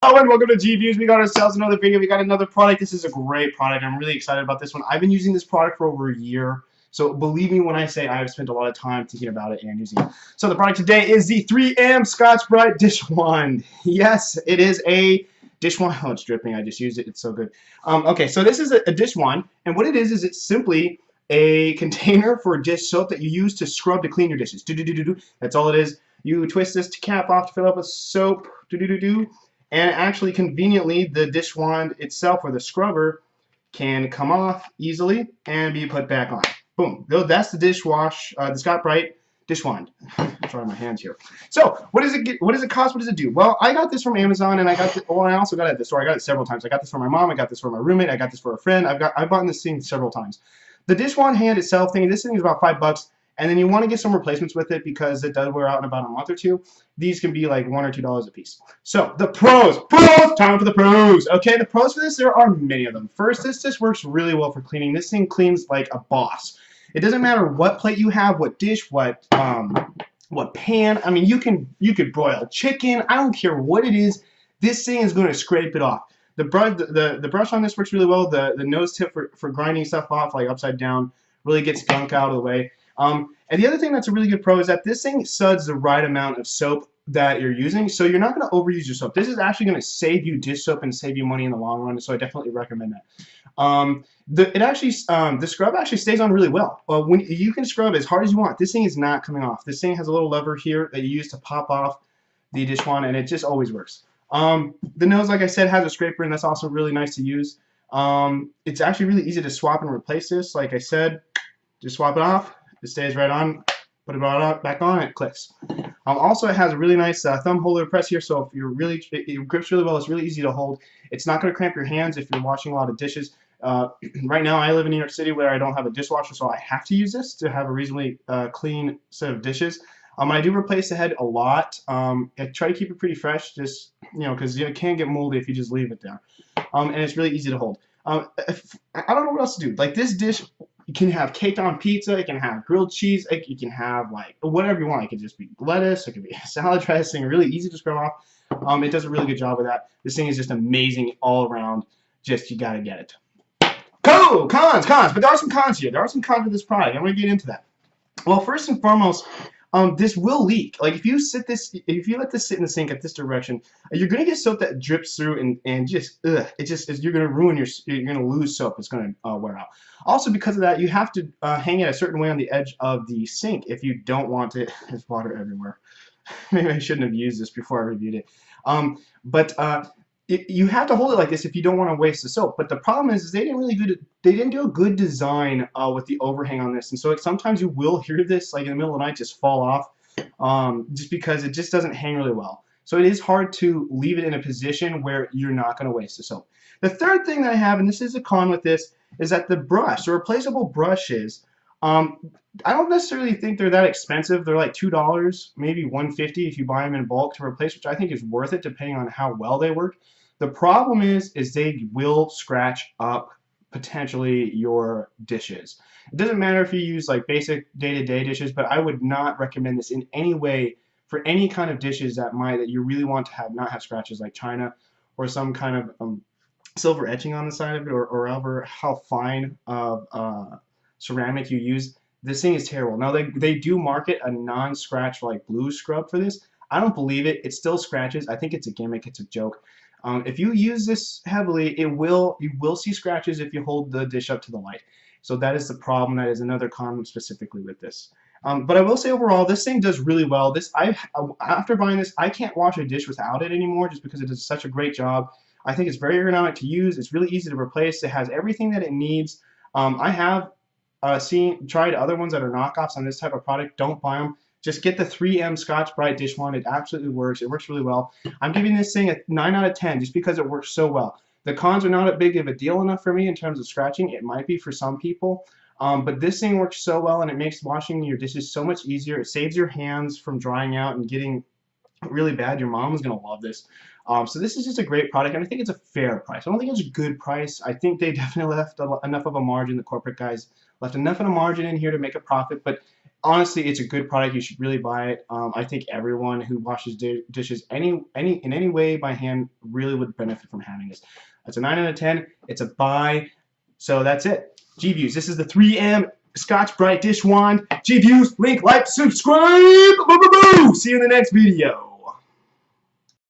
Hello and welcome to G Views. We got ourselves another video. We got another product. This is a great product. I'm really excited about this one. I've been using this product for over a year. So believe me when I say I've spent a lot of time thinking about it and using it. So the product today is the 3M Scotch-Brite Dishwand. Yes, it is a dishwand. Oh, it's dripping. I just used it. It's so good. Okay, so this is a dishwand. And what it is it's simply a container for dish soap that you use to scrub to clean your dishes. Do-do-do-do-do. That's all it is. You twist this cap off to fill up with soap. Do-do-do-do. And actually, conveniently, the dishwand itself, or the scrubber, can come off easily and be put back on. Boom. That's the the Scotch-Brite Dishwand. Sorry, my hands here. So, what does it get? What does it cost? What does it do? Well, I got this from Amazon, and I also got it at the store. I got it several times. I got this for my mom. I got this for my roommate. I got this for a friend. I've bought this thing several times. The dishwand hand itself, this thing is about $5. And then you want to get some replacements with it because it does wear out in about a month or two. These can be like $1 or $2 a piece. So the pros, time for the pros. Okay, the pros for this, there are many of them. First, this works really well for cleaning. This thing cleans like a boss. It doesn't matter what plate you have, what dish, what pan. I mean, you could broil chicken. I don't care what it is. This thing is going to scrape it off. The brush on this works really well. The nose tip for grinding stuff off, like upside down, really gets gunk out of the way. And the other thing that's a really good pro is that this thing suds the right amount of soap that you're using, so you're not going to overuse your soap. This is actually going to save you dish soap and save you money in the long run, so I definitely recommend that. The scrub actually stays on really well. When you can scrub as hard as you want, this thing is not coming off. This thing has a little lever here that you use to pop off the dishwand, and it just always works. The nose, like I said, has a scraper, and that's also really nice to use. It's actually really easy to swap and replace this. Like I said, just swap it off. It stays right on. Put it back on. It clicks. Also, it has a really nice thumb holder press here, so if it grips really well. It's really easy to hold. It's not going to cramp your hands if you're washing a lot of dishes. Right now, I live in New York City where I don't have a dishwasher, so I have to use this to have a reasonably clean set of dishes. I do replace the head a lot. I try to keep it pretty fresh, just because it can get moldy if you just leave it there. And it's really easy to hold. I don't know what else to do. Like this dish. You can have cake on pizza, it can have grilled cheese, you can have like whatever you want. It could just be lettuce, it could be salad dressing, really easy to scrub off. It does a really good job of that. This thing is just amazing all around. Just you gotta get it. Cool! Cons, but there are some cons here. There are some cons to this product. I'm gonna get into that. Well, first and foremost, this will leak. Like if you let this sit in the sink at this direction, you're gonna get soap that drips through and just you're gonna lose soap. It's gonna wear out. Also, because of that, you have to hang it a certain way on the edge of the sink if you don't want it. There's water everywhere. Maybe I shouldn't have used this before I reviewed it. You have to hold it like this if you don't want to waste the soap. But the problem is they didn't do a good design with the overhang on this, and so sometimes you will hear this like in the middle of the night just fall off, just because it just doesn't hang really well. So it is hard to leave it in a position where you're not going to waste the soap. The third thing that I have, and this is a con with this, is that the replaceable brushes, I don't necessarily think they're that expensive. They're like $2, maybe $1.50 if you buy them in bulk to replace, which I think is worth it depending on how well they work. The problem is they will scratch up potentially your dishes. It doesn't matter if you use like basic day-to-day dishes, but I would not recommend this in any way for any kind of dishes that you really want to not have scratches, like china or some kind of silver etching on the side of it, or however how fine of ceramic you use. This thing is terrible. Now they do market a non-scratch like blue scrub for this. I don't believe it. It still scratches. I think it's a gimmick. It's a joke. If you use this heavily, you will see scratches if you hold the dish up to the light. So that is the problem. That is another con specifically with this. But I will say overall, this thing does really well. After buying this, I can't wash a dish without it anymore just because it does such a great job. I think it's very ergonomic to use. It's really easy to replace. It has everything that it needs. I have tried other ones that are knockoffs on this type of product. Don't buy them. Just get the 3M Scotch-Brite Dishwand. It absolutely works. It works really well. I'm giving this thing a 9 out of 10 just because it works so well. The cons are not a big of a deal enough for me in terms of scratching. It might be for some people. But this thing works so well, and it makes washing your dishes so much easier. It saves your hands from drying out and getting really bad. Your mom is going to love this. So this is just a great product, and I think it's a fair price. I don't think it's a good price. I think they definitely left enough of a margin. The corporate guys left enough of a margin in here to make a profit, but honestly, it's a good product. You should really buy it. I think everyone who washes dishes in any way by hand really would benefit from having this. That's a 9 out of 10. It's a buy. So that's it. G-Views. This is the 3M Scotch-Brite Dishwand. G-Views. Link, like, subscribe. Boo, boo, boo. See you in the next video.